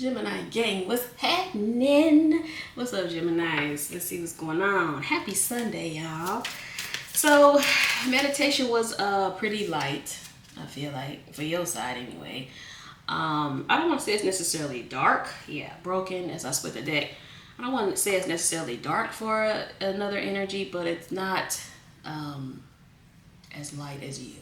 Gemini gang, what's happening? What's up, Geminis? Let's see what's going on. Happy Sunday, y'all. So, meditation was pretty light, I feel like, for your side anyway. I don't want to say it's necessarily dark. Yeah, broken as I split the deck. I don't want to say it's necessarily dark for another energy, but it's not as light as you.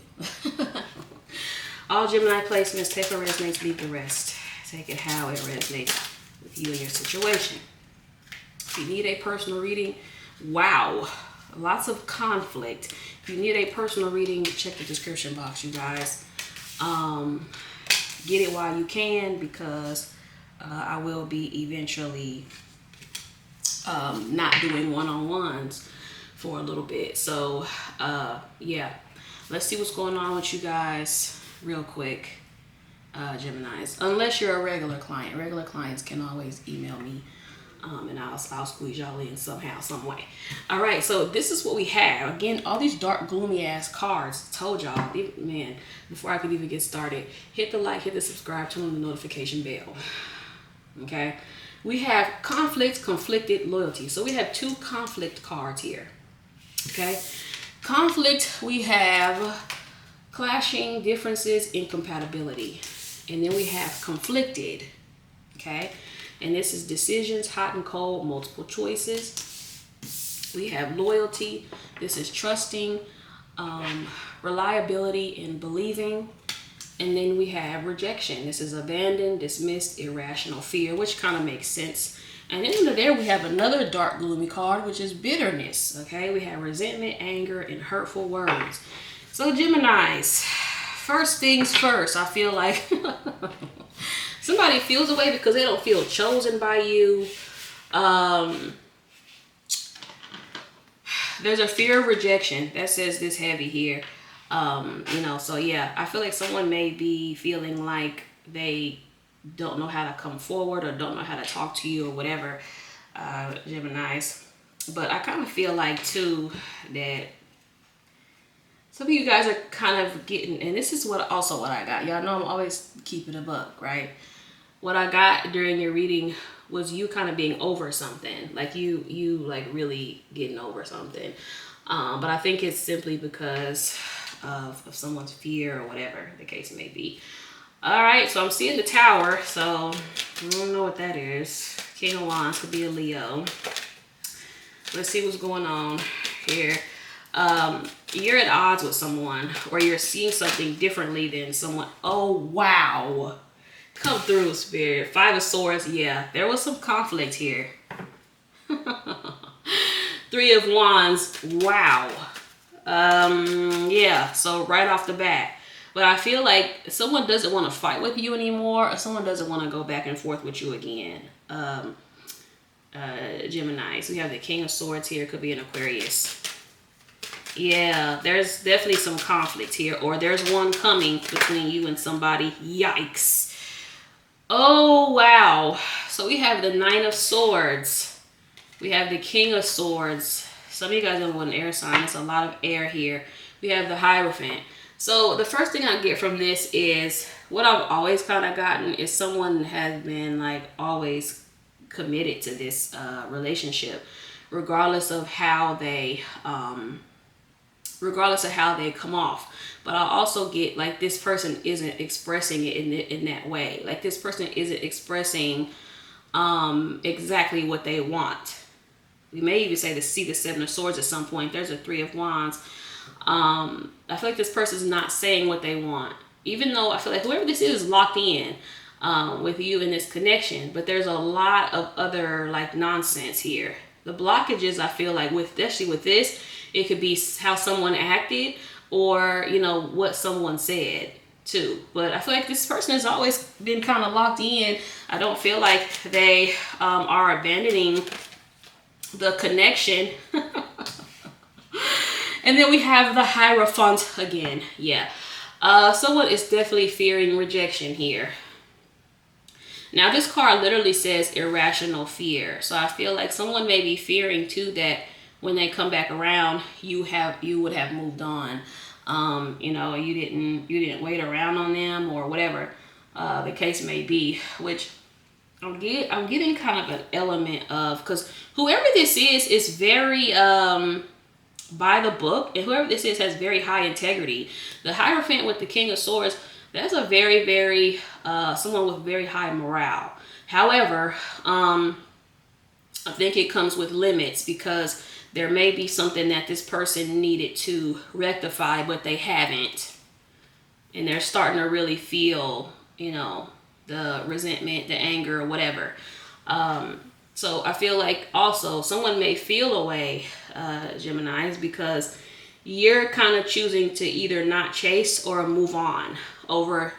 All Gemini placements, take what resonates, leave the rest. Take it how it resonates with you and your situation. If you need a personal reading, wow, lots of conflict. If you need a personal reading, check the description box, you guys. Get it while you can, because I will be eventually not doing one-on-ones for a little bit. So yeah, let's see what's going on with you guys real quick. Geminis, unless you're a regular client. Regular clients can always email me, and I'll squeeze y'all in somehow, some way. All right, so this is what we have. Again, all these dark, gloomy ass cards. Told y'all, man. Before I could even get started, hit the like, hit the subscribe, turn on the notification bell. Okay, we have conflict, conflicted, loyalty. So we have two conflict cards here. Okay, conflict. We have clashing, differences, incompatibility. And then we have conflicted, okay? And this is decisions, hot and cold, multiple choices. We have loyalty. This is trusting, reliability, and believing. And then we have rejection. This is abandoned, dismissed, irrational fear, which kind of makes sense. And then under there, we have another dark, gloomy card, which is bitterness, okay? We have resentment, anger, and hurtful words. So Geminis, first things first, I feel like somebody feels away because they don't feel chosen by you. There's a fear of rejection. That says this heavy here. So yeah, I feel like someone may be feeling like they don't know how to come forward or don't know how to talk to you or whatever, Geminis. But I kind of feel like too that some of you guys are kind of getting, and this is what I got. Y'all know I'm always keeping a buck, right? What I got during your reading was you kind of being over something, like you like really getting over something. But I think it's simply because of someone's fear or whatever the case may be. All right, so I'm seeing the Tower, so I don't know what that is. King of Wands could be a Leo. Let's see what's going on here. You're at odds with someone, or you're seeing something differently than someone. Oh, wow. Come through, Spirit. Five of Swords. Yeah, there was some conflict here. Three of Wands. Wow. Yeah, so right off the bat. But I feel like someone doesn't want to fight with you anymore, or someone doesn't want to go back and forth with you again. Gemini. So we have the King of Swords here. Could be an Aquarius. Yeah, there's definitely some conflict here, or there's one coming between you and somebody. Yikes. Oh, wow. So we have the Nine of Swords. We have the King of Swords. Some of you guys don't want an air sign. There's a lot of air here. We have the Hierophant. So the first thing I get from this is what I've always kind of gotten is someone has been like always committed to this relationship, regardless of how they come off. But I also get like this person isn't expressing it in that way. Like this person isn't expressing exactly what they want. We may even say to see the Seven of Swords at some point. There's a Three of Wands. I feel like this person's not saying what they want, even though I feel like whoever this is locked in with you in this connection. But there's a lot of other like nonsense here. The blockages, I feel like, especially with this, it could be how someone acted, or what someone said too. But I feel like this person has always been kind of locked in. I don't feel like they are abandoning the connection. And then we have the Hierophant again. Yeah, someone is definitely fearing rejection here. Now this card literally says irrational fear. So I feel like someone may be fearing too that when they come back around, you would have moved on. You didn't wait around on them or whatever the case may be, which I'm getting kind of an element of, because whoever this is very by the book, and whoever this is has very high integrity. The Hierophant with the King of Swords, that's a very, very someone with very high morale. However, I think it comes with limits, because there may be something that this person needed to rectify, but they haven't. And they're starting to really feel, the resentment, the anger, or whatever. So I feel like also someone may feel away, Geminis, because you're kind of choosing to either not chase or move on over,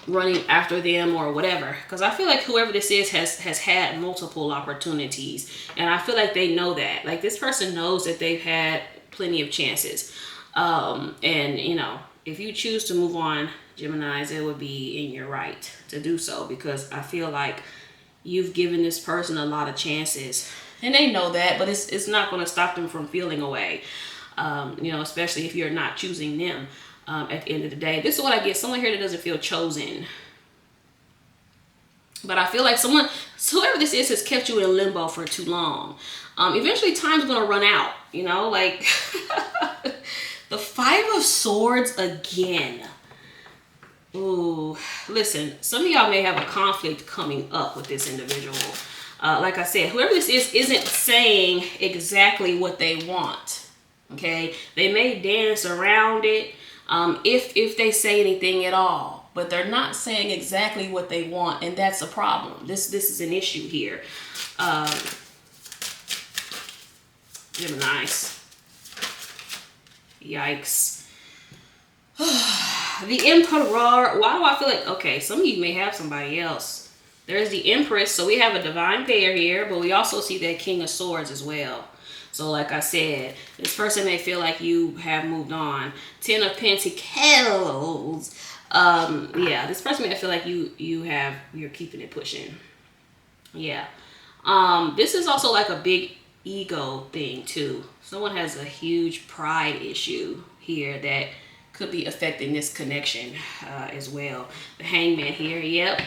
running after them or whatever. Because I feel like whoever this is has had multiple opportunities, and I feel like they know that. Like, this person knows that they've had plenty of chances, and if you choose to move on, Geminis, it would be in your right to do so, because I feel like you've given this person a lot of chances, and they know that, but it's not going to stop them from feeling away, especially if you're not choosing them. At the end of the day, this is what I get. Someone here that doesn't feel chosen. But I feel like whoever this is has kept you in limbo for too long. Eventually time's going to run out, like the Five of Swords again. Ooh, listen, some of y'all may have a conflict coming up with this individual. Like I said, whoever this is isn't saying exactly what they want. Okay? They may dance around it. If they say anything at all, but they're not saying exactly what they want, and that's a problem. This is an issue here. Geminis. Yikes. The Emperor. Why do I feel like, okay, some of you may have somebody else. There's the Empress, so we have a divine pair here, but we also see that King of Swords as well. So like I said, this person may feel like you have moved on. Ten of Pentacles. Yeah, this person may feel like you're keeping it pushing. Yeah. This is also like a big ego thing too. Someone has a huge pride issue here that could be affecting this connection as well. The Hangman here, yep.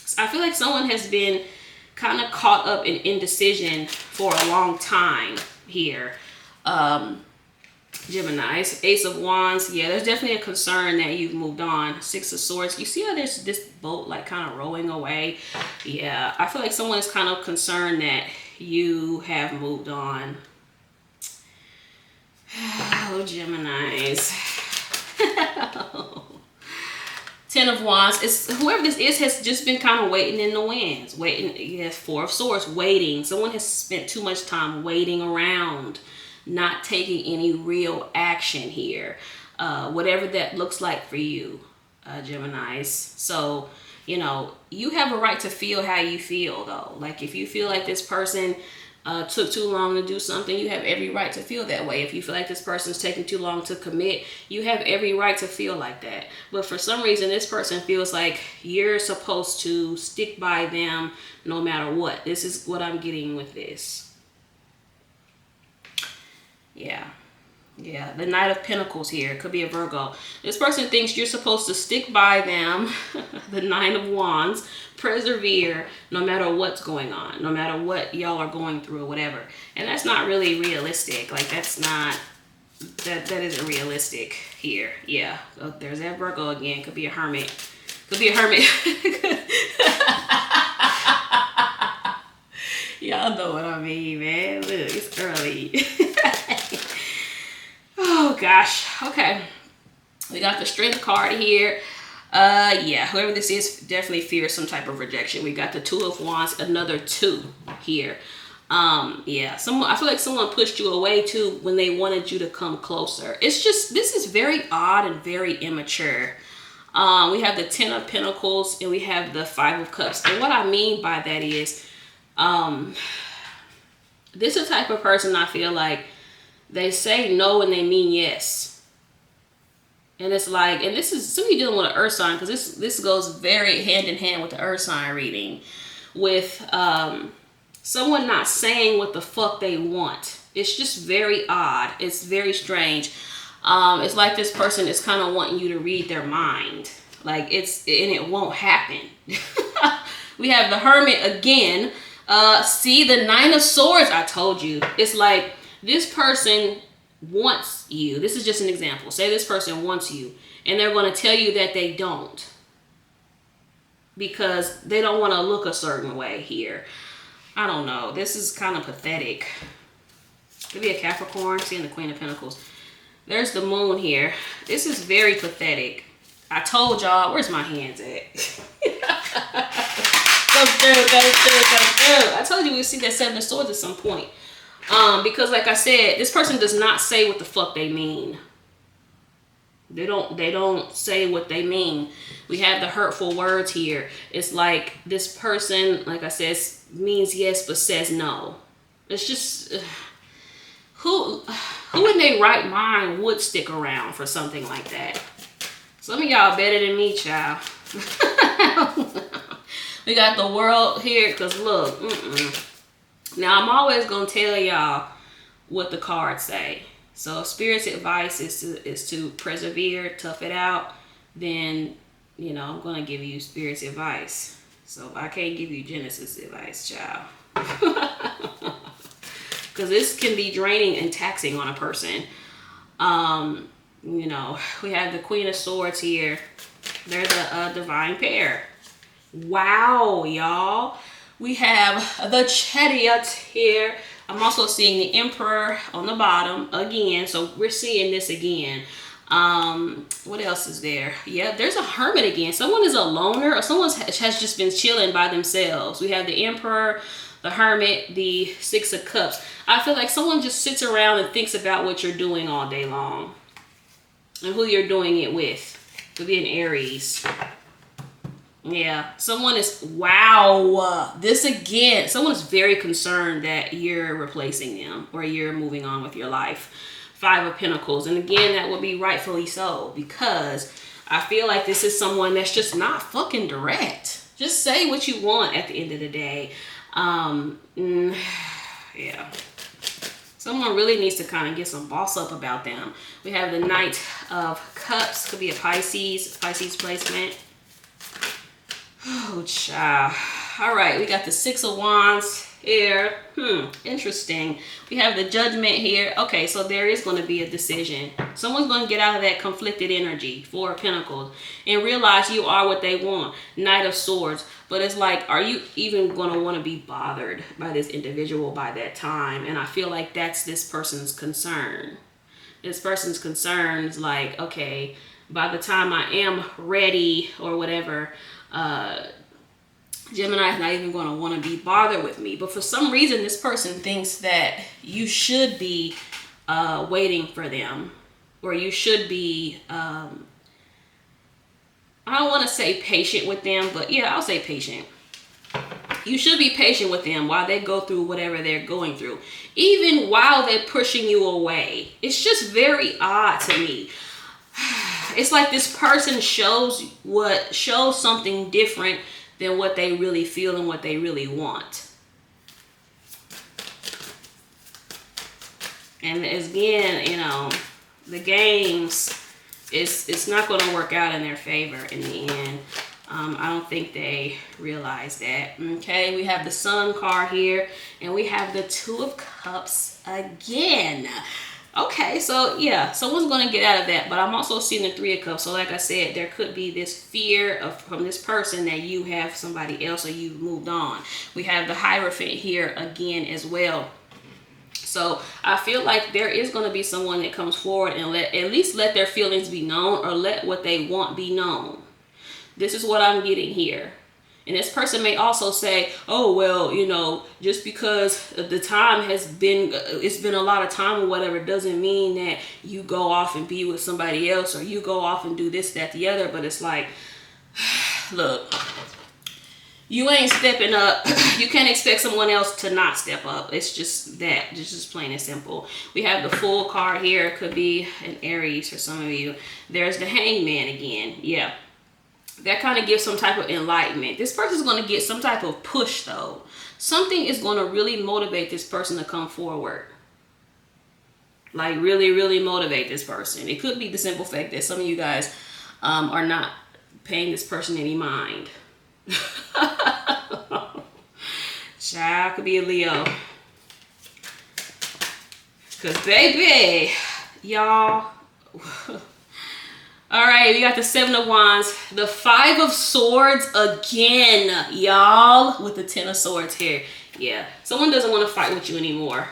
So I feel like someone has been kind of caught up in indecision for a long time here. Geminis. Ace of Wands. Yeah, there's definitely a concern that you've moved on. Six of Swords. You see how there's this boat like kind of rowing away? Yeah, I feel like someone is kind of concerned that you have moved on. Oh, Geminis. Ten of Wands. It's whoever this is has just been kind of waiting in the winds. Waiting. Yes, Four of Swords. Waiting. Someone has spent too much time waiting around, not taking any real action here. Whatever that looks like for you, Geminis. So, you have a right to feel how you feel, though. Like, if you feel like this person took too long to do something, you have every right to feel that way. If you feel like this person's taking too long to commit, you have every right to feel like that. But for some reason, this person feels like you're supposed to stick by them no matter what. This is what I'm getting with this. Yeah. Yeah, the Knight of Pentacles here. It could be a Virgo. This person thinks you're supposed to stick by them. The Nine of Wands. Persevere no matter what's going on. No matter what y'all are going through or whatever. And that's not really realistic. Like, that's not... That isn't realistic here. Yeah. Oh, there's that Virgo again. Could be a hermit. Could be a hermit. Y'all know what I mean, man. Look, it's early. Oh gosh. Okay. We got the Strength card here. Yeah, whoever this is definitely fears some type of rejection. We got the Two of Wands, another 2 here. Yeah, I feel like someone pushed you away too when they wanted you to come closer. It's just, this is very odd and very immature. We have the Ten of Pentacles and we have the Five of Cups. And what I mean by that is, this is the type of person I feel like they say no and they mean yes. And it's like, and this is, some of you dealing with an earth sign, because this goes very hand in hand with the earth sign reading. With someone not saying what the fuck they want. It's just very odd. It's very strange. It's like this person is kind of wanting you to read their mind. Like, and it won't happen. We have the Hermit again. See, the Nine of Swords, I told you. It's like this person wants you. This is just an example. Say this person wants you, and they're going to tell you that they don't, because they don't want to look a certain way here. I don't know. This is kind of pathetic. Could be a Capricorn. Seeing the Queen of Pentacles. There's the Moon here. This is very pathetic. I told y'all. Where's my hands at? Go through. I told you we'd see that Seven of Swords at some point. Because like I said, this person does not say what the fuck they mean. They don't say what they mean. We have the hurtful words here. It's like this person, like I said, means yes but says no. It's just who in their right mind would stick around for something like that? Some of y'all better than me, child. We got the World here, because look, now I'm always gonna tell y'all what the cards say. So if Spirit's advice is to persevere, tough it out, then I'm gonna give you Spirit's advice. So I can't give you Genesis advice, child. Because this can be draining and taxing on a person. We have the Queen of Swords here. They're the divine pair. Wow, y'all. We have the Chariot here. I'm also seeing the Emperor on the bottom again. So we're seeing this again. What else is there? Yeah, there's a Hermit again. Someone is a loner, or someone has just been chilling by themselves. We have the Emperor, the Hermit, the Six of Cups. I feel like someone just sits around and thinks about what you're doing all day long and who you're doing it with. Could be an Aries. Yeah, someone is, wow, this again, someone is very concerned that you're replacing them or you're moving on with your life. Five of Pentacles. And again, that would be rightfully so, because I feel like this is someone that's just not fucking direct. Just say what you want at the end of the day. Yeah. Someone really needs to kind of get some boss up about them. We have the Knight of Cups. Could be a Pisces placement. Oh, child. All right, we got the Six of Wands here. Interesting. We have the Judgment here. Okay, so there is going to be a decision. Someone's going to get out of that conflicted energy, Four of Pentacles, and realize you are what they want. Knight of Swords. But it's like, are you even going to want to be bothered by this individual by that time? And I feel like that's this person's concern. This person's concern is like, okay, by the time I am ready or whatever, Gemini is not even going to want to be bothered with me. But for some reason, this person thinks that you should be waiting for them, or you should be, I don't want to say patient with them, but yeah, I'll say patient. You should be patient with them while they go through whatever they're going through, even while they're pushing you away. It's just very odd to me. It's like this person shows something different than what they really feel and what they really want. And again, the games, it's not going to work out in their favor in the end. I don't think they realize that. Okay, we have the Sun card here, and we have the Two of Cups again. Okay, so yeah, someone's going to get out of that, but I'm also seeing the Three of Cups. So like I said, there could be this fear from this person that you have somebody else or you've moved on. We have the Hierophant here again as well. So I feel like there is going to be someone that comes forward and at least let their feelings be known, or let what they want be known. This is what I'm getting here. And this person may also say, oh, well, just because the time has been, it's been a lot of time or whatever, doesn't mean that you go off and be with somebody else, or you go off and do this, that, the other. But it's like, look, you ain't stepping up. You can't expect someone else to not step up. It's just that. It's just plain and simple. We have the Fool card here. It could be an Aries for some of you. There's the Hangman again. Yeah. That kind of gives some type of enlightenment. This person's going to get some type of push, though. Something is going to really motivate this person to come forward. Like, really, really motivate this person. It could be the simple fact that some of you guys are not paying this person any mind. Child, could be a Leo. Because, baby, y'all. All right, we got the 7 of Wands. The 5 of Swords again, y'all. With the 10 of Swords here. Yeah, someone doesn't want to fight with you anymore.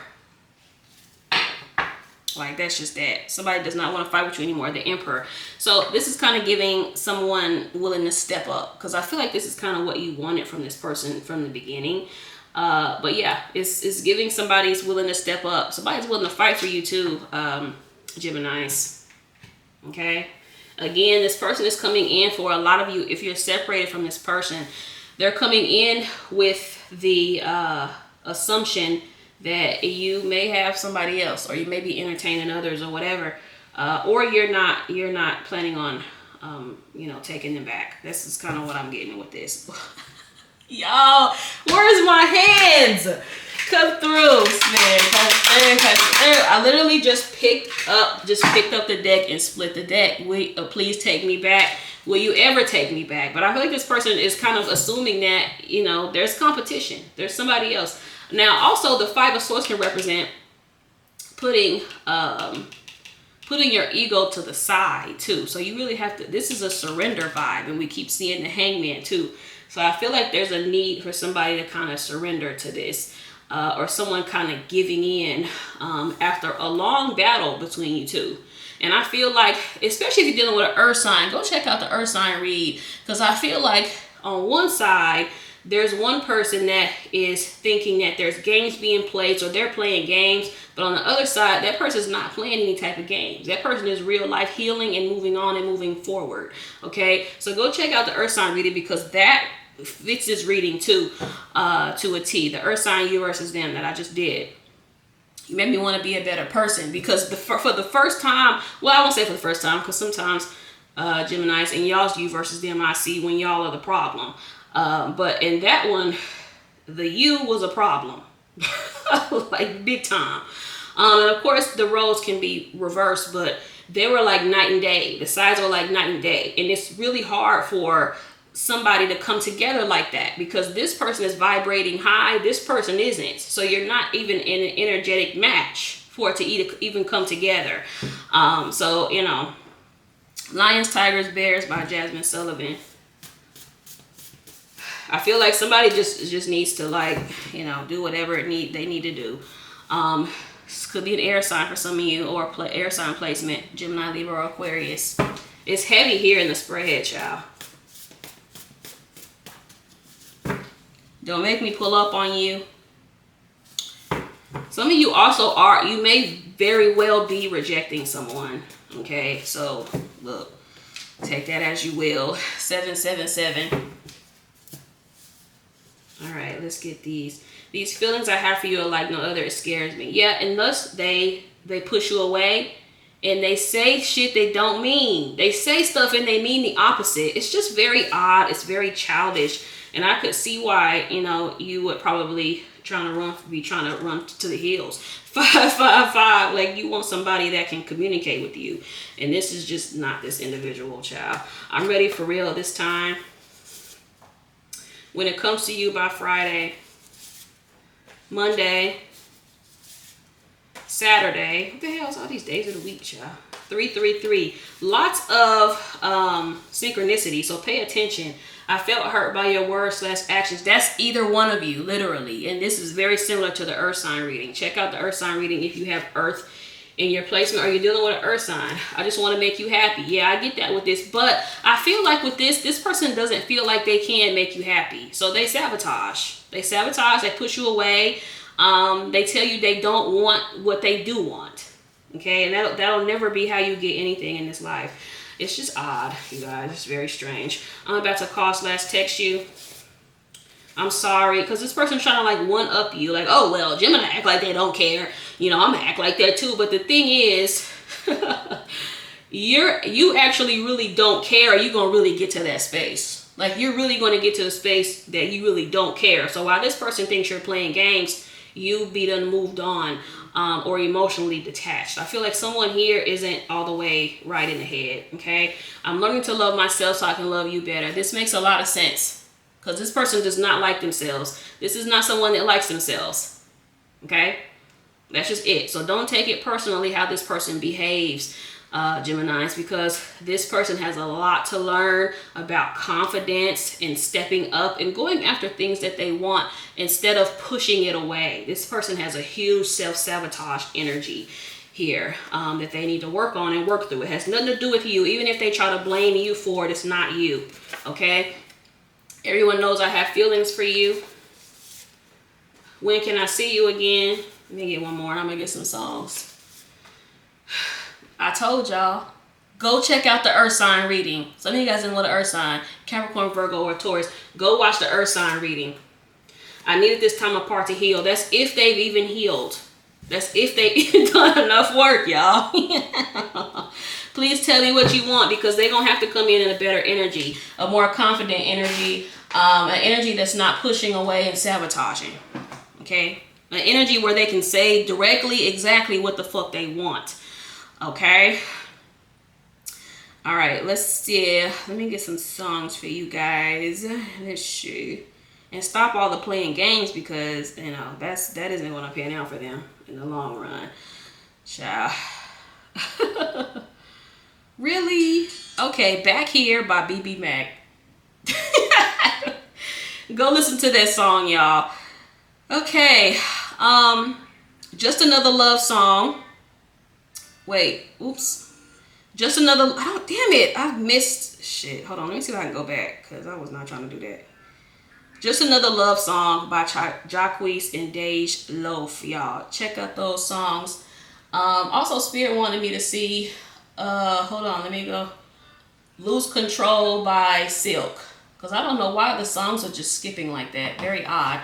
Like, that's just that. Somebody does not want to fight with you anymore. The Emperor. So this is kind of giving someone willing to step up. Because I feel like this is kind of what you wanted from this person from the beginning. But yeah, it's giving somebody's willing to step up. Somebody's willing to fight for you too, Geminis. Okay? Again, this person is coming in for a lot of you. If you're separated from this person, they're coming in with the assumption that you may have somebody else, or you may be entertaining others, or whatever, or you're not planning on, taking them back. This is kind of what I'm getting with this. Y'all, where's my hands? Come through, man. Come through. I literally just picked up the deck and split the deck. Please take me back. Will you ever take me back? But I feel like this person is kind of assuming that, there's competition. There's somebody else. Now, also, the 5 of Swords can represent putting your ego to the side, too. So you really have to, this is a surrender vibe, and we keep seeing the Hangman, too. So I feel like there's a need for somebody to kind of surrender to this, or someone kind of giving in after a long battle between you two. And I feel like, especially if you're dealing with an earth sign, go check out the earth sign read. Because I feel like on one side, there's one person that is thinking that there's games being played, so they're playing games. But on the other side, that person's not playing any type of games. That person is real life healing and moving on and moving forward. Okay, so go check out the earth sign reading, because that fits this reading too, to a T. The earth sign you versus them that I just did. You made me want to be a better person, because for the first time, well, I won't say for the first time, because sometimes Geminis and y'all's you versus them, I see when y'all are the problem. But in that one, the you was a problem, like big time. And of course, the roles can be reversed, but they were like night and day. The sides were like night and day, and it's really hard for somebody to come together like that, because this person is vibrating high, this person isn't. So you're not even in an energetic match for it to even come together. So Lions, Tigers, Bears by Jasmine Sullivan. I feel like somebody just needs to do whatever they need to do. This could be an air sign for some of you, or air sign placement, Gemini, Libra, or Aquarius. It's heavy here in the spread, y'all. Don't make me pull up on you. Some of you also you may very well be rejecting someone. Okay, so look, take that as you will. 777. All right, let's get these. These feelings I have for you are like no other. It scares me. Yeah, and thus they push you away, and they say shit they don't mean. They say stuff and they mean the opposite. It's just very odd. It's very childish. And I could see why, you would probably be trying to run to the hills. 555, like you want somebody that can communicate with you. And this is just not this individual, child. I'm ready for real this time. When it comes to you by Friday, Monday, Saturday, what the hell is all these days of the week, child? 333. Lots of synchronicity, so pay attention. I felt hurt by your words/actions. That's either one of you, literally. And this is very similar to the earth sign reading. Check out the earth sign reading if you have earth in your placement or you're dealing with an earth sign. I just want to make you happy. Yeah, I get that with this. But I feel like with this person doesn't feel like they can make you happy. So they sabotage. They push you away. They tell you they don't want what they do want. Okay, and that'll never be how you get anything in this life. It's just odd, you guys. It's very strange. I'm about to call/text you. I'm sorry, because this person's trying to one up you. Like, oh, well, Gemini act like they don't care. I'm gonna act like that too. But the thing is, you actually really don't care. Or you're gonna really get to that space. Like, you're really gonna get to a space that you really don't care. So while this person thinks you're playing games, you be done moved on. Or emotionally detached. I feel like someone here isn't all the way right in the head, okay? I'm learning to love myself so I can love you better. This makes a lot of sense. because this person does not like themselves. This is not someone that likes themselves. Okay? That's just it. So don't take it personally how this person behaves, Geminis, because this person has a lot to learn about confidence and stepping up and going after things that they want instead of pushing it away. This person has a huge self-sabotage energy here that they need to work on and work through. It has nothing to do with you. Even if they try to blame you for it, it's not you. Okay? Everyone knows I have feelings for you. When can I see you again? Let me get one more and I'm gonna get some songs. I told y'all, go check out the Earth sign reading. Some of you guys didn't know the Earth sign, Capricorn, Virgo, or Taurus. Go watch the Earth sign reading. I needed this time apart to heal. That's if they've even healed. That's if they've even done enough work, y'all. Please tell me what you want, because they're going to have to come in a better energy, a more confident energy, an energy that's not pushing away and sabotaging. Okay? An energy where they can say directly exactly what the fuck they want. Okay? All right, let's see. Let me get some songs for you guys. Let's see. And stop all the playing games, because, you know, that isn't going to pan out for them in the long run. Ciao. Really? Okay, Back Here by BB Mac. Go listen to that song, y'all. Okay. Just Another Love Song. Wait, oops. Just Another, damn it, I've missed shit. Hold on, let me see if I can go back, because I was not trying to do that. Just Another Love Song by Jacquees and Dej Loaf, y'all. Check out those songs. Also, Spirit wanted me to see, hold on, let me go. Lose Control by Silk, because I don't know why the songs are just skipping like that. Very odd.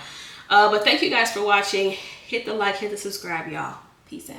But thank you guys for watching. Hit the like, hit the subscribe, y'all. Peace out.